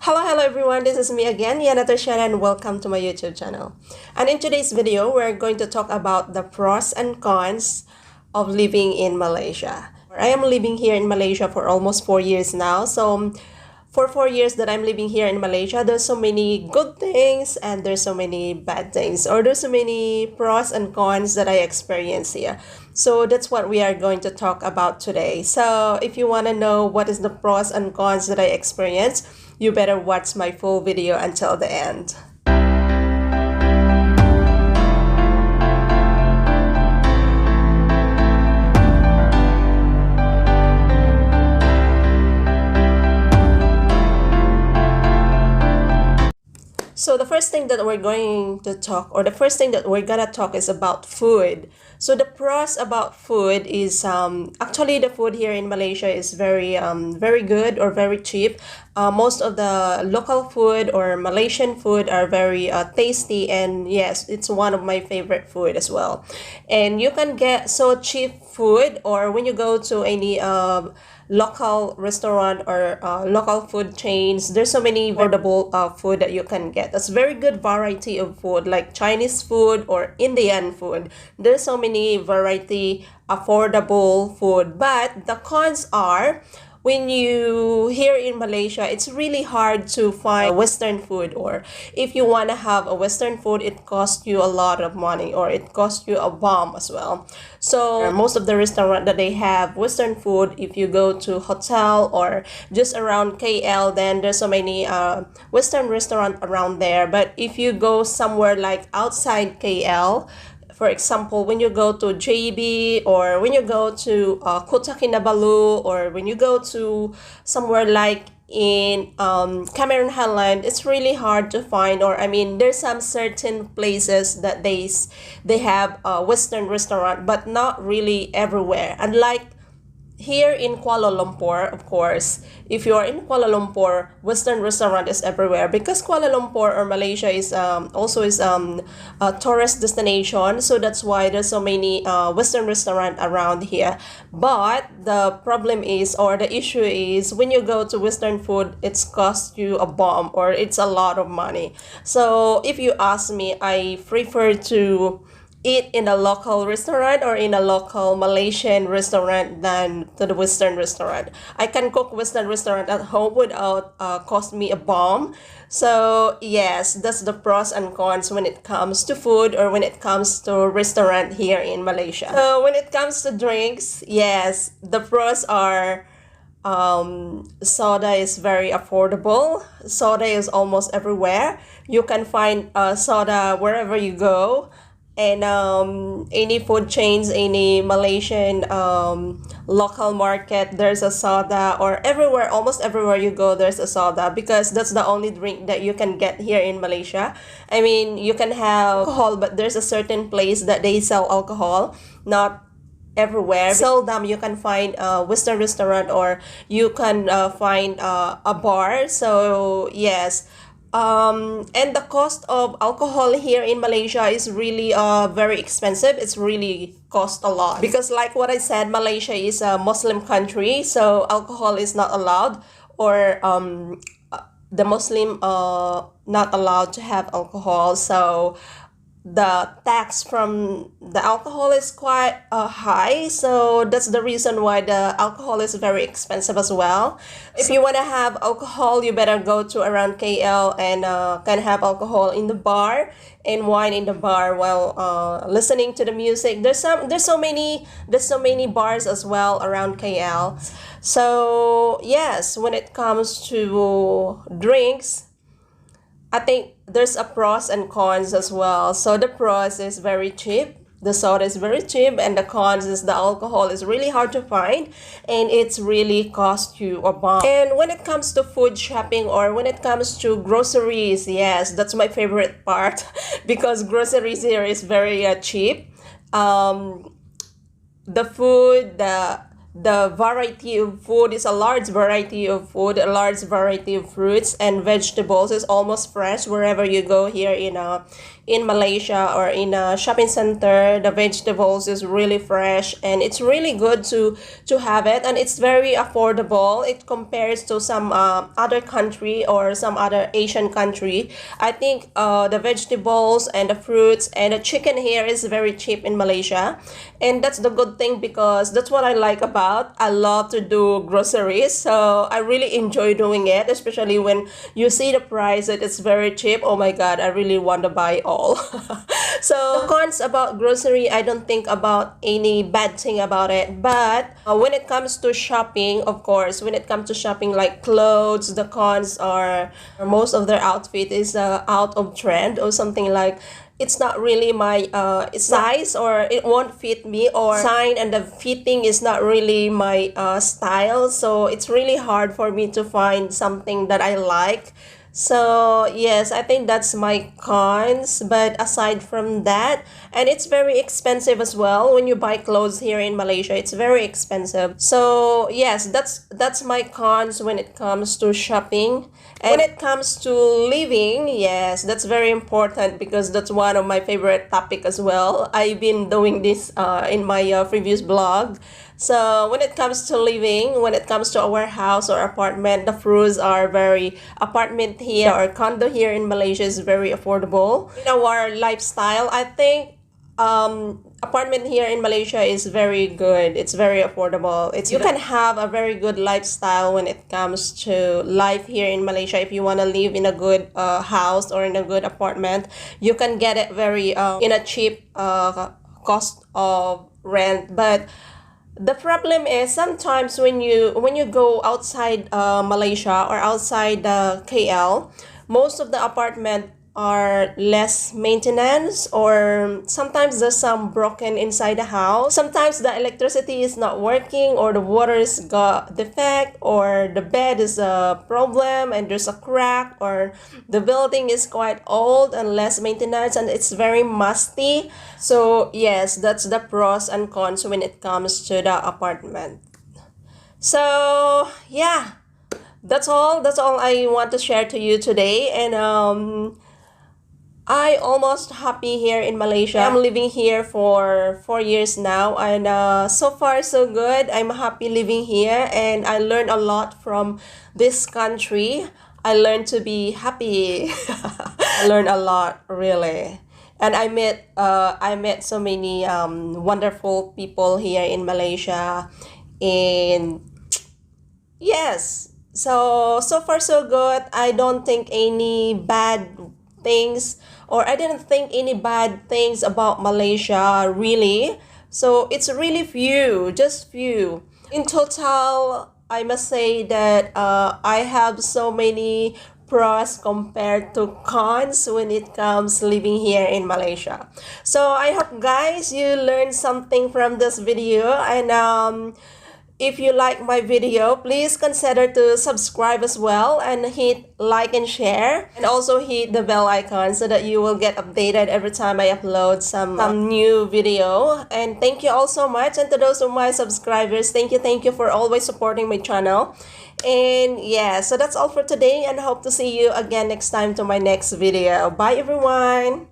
Hello everyone, this is me again, Yanna Tarzhanna, and welcome to my YouTube channel. And in today's video, we're going to talk about the pros and cons of living in Malaysia. I am living here in Malaysia for almost 4 years now. So for 4 years that I'm living here in Malaysia, there's so many good things and there's so many bad things, or there's so many pros and cons that I experience here. So that's what we are going to talk about today. So if you want to know what is the pros and cons that I experience, you better watch my full video until the end. So the first thing that we're going to talk, or the first thing that we're gonna talk, is about food. So the pros about food is actually the food here in Malaysia is very good or very cheap. Most of the local food or Malaysian food are very tasty, and yes, it's one of my favorite food as well. And you can get so cheap food, or when you go to any local restaurant or local food chains, there's so many affordable food that you can get. That's very good variety of food, like Chinese food or Indian food. There's so many variety affordable food. But the cons are, when you here in Malaysia, it's really hard to find Western food, or if you want to have a Western food, it costs you a lot of money, or it costs you a bomb as well. So most of the restaurant that they have Western food, if you go to hotel or just around KL, then there's so many Western restaurant around there. But if you go somewhere like outside KL, for example, when you go to JB, or when you go to Kota Kinabalu, or when you go to somewhere like in Cameron Highland, it's really hard to find, or I mean, there's some certain places that they have a Western restaurant, but not really everywhere. Unlike here in Kuala Lumpur, of course, if you are in Kuala Lumpur, Western restaurant is everywhere, because Kuala Lumpur or Malaysia is also a tourist destination. So that's why there's so many Western restaurant around here. But the problem is, or the issue is, when you go to Western food, it's cost you a bomb, or it's a lot of money. So if you ask me, I prefer to eat in a local restaurant or in a local Malaysian restaurant than to the Western restaurant. I can cook Western restaurant at home without cost me a bomb. So yes, that's the pros and cons when it comes to food, or when it comes to restaurant here in Malaysia. So when it comes to drinks, yes, the pros are soda is very affordable. Soda is almost everywhere. You can find soda wherever you go. And any food chains, any Malaysian local market, there's a soda, or everywhere, almost everywhere you go, there's a soda, because that's the only drink that you can get here in Malaysia. I mean, you can have alcohol, but there's a certain place that they sell alcohol, not everywhere. Seldom you can find a Western restaurant, or you can find a bar. So yes, and the cost of alcohol here in Malaysia is really very expensive. It's really cost a lot, because like what I said, Malaysia is a Muslim country, so alcohol is not allowed, or the Muslim not allowed to have alcohol. So the tax from the alcohol is quite high, so that's the reason why the alcohol is very expensive as well. If you want to have alcohol, you better go to around KL and can have alcohol in the bar and wine in the bar while listening to the music. There's so many bars as well around KL. So yes, when it comes to drinks, I think there's a pros and cons as well. So the pros is very cheap. The soda is very cheap, and the cons is the alcohol is really hard to find, and it's really cost you a bomb. And when it comes to food shopping, or when it comes to groceries, yes, that's my favorite part because groceries here is very cheap. The food, the variety of food is a large variety of food, a large variety of fruits and vegetables is almost fresh wherever you go here in Malaysia or in a shopping center. The vegetables is really fresh and it's really good to have it, and it's very affordable. It compares to some other country or some other Asian country. I think the vegetables and the fruits and the chicken here is very cheap in Malaysia, and that's the good thing because that's what I like about. I love to do groceries, so I really enjoy doing it, especially when you see the price that it's very cheap. Oh my god, I really want to buy all. So the cons about grocery, I don't think about any bad thing about it, but when it comes to shopping, of course, when it comes to shopping like clothes, the cons are most of their outfit is out of trend or something like it's not really my size, or it won't fit me, or sign and the fitting is not really my style, so it's really hard for me to find something that I like. So yes, I think that's my cons. But aside from that, and it's very expensive as well. When you buy clothes here in Malaysia, it's very expensive. So yes, that's my cons when it comes to shopping. And when it comes to living, yes, that's very important because that's one of my favorite topic as well. I've been doing this in my previous blog. So when it comes to living, when it comes to our house or apartment, the fruits are very apartment here or condo here in Malaysia is very affordable. In our lifestyle, I think apartment here in Malaysia is very good. It's very affordable. You can have a very good lifestyle when it comes to life here in Malaysia. If you want to live in a good house or in a good apartment, you can get it very in a cheap cost of rent. But the problem is sometimes when you go outside Malaysia or outside KL, most of the apartment are less maintenance, or sometimes there's some broken inside the house. Sometimes the electricity is not working, or the water's got defect, or the bed is a problem and there's a crack, or the building is quite old and less maintenance and it's very musty. So yes, that's the pros and cons when it comes to the apartment. So yeah, that's all I want to share to you today. And I almost happy here in Malaysia. I'm living here for 4 years now, and so far so good. I'm happy living here, and I learned a lot from this country. I learned to be happy. I learned a lot, really, and I met so many wonderful people here in Malaysia, and yes. So far so good. I don't think any bad things, or I didn't think any bad things about Malaysia really. So it's really few, just few. In total, I must say that I have so many pros compared to cons when it comes living here in Malaysia. So I hope guys you learned something from this video, and if you like my video, please consider to subscribe as well and hit like and share, and also hit the bell icon so that you will get updated every time I upload some new video. And thank you all so much, and to those of my subscribers, thank you for always supporting my channel. And yeah, so that's all for today, and hope to see you again next time to my next video. Bye everyone.